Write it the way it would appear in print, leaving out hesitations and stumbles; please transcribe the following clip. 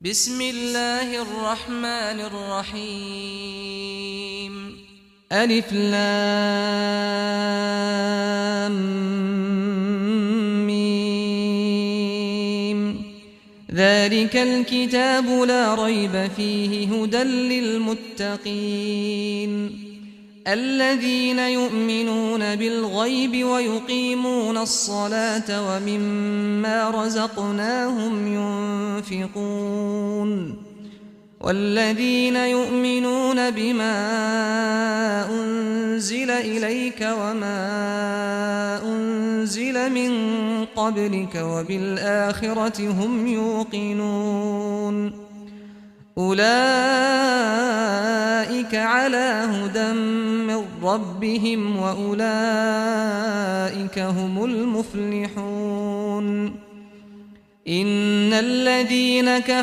بسم الله الرحمن الرحيم ألف لام ميم ذلك الكتاب لا ريب فيه هدى للمتقين الذين يؤمنون بالغيب ويقيمون الصلاة ومما رزقناهم ينفقون والذين يؤمنون بما أنزل إليك وما أنزل من قبلك وبالآخرة هم يوقنون أولئك على هدى من ربهم وأولئك هم المفلحون إن الذين كفروا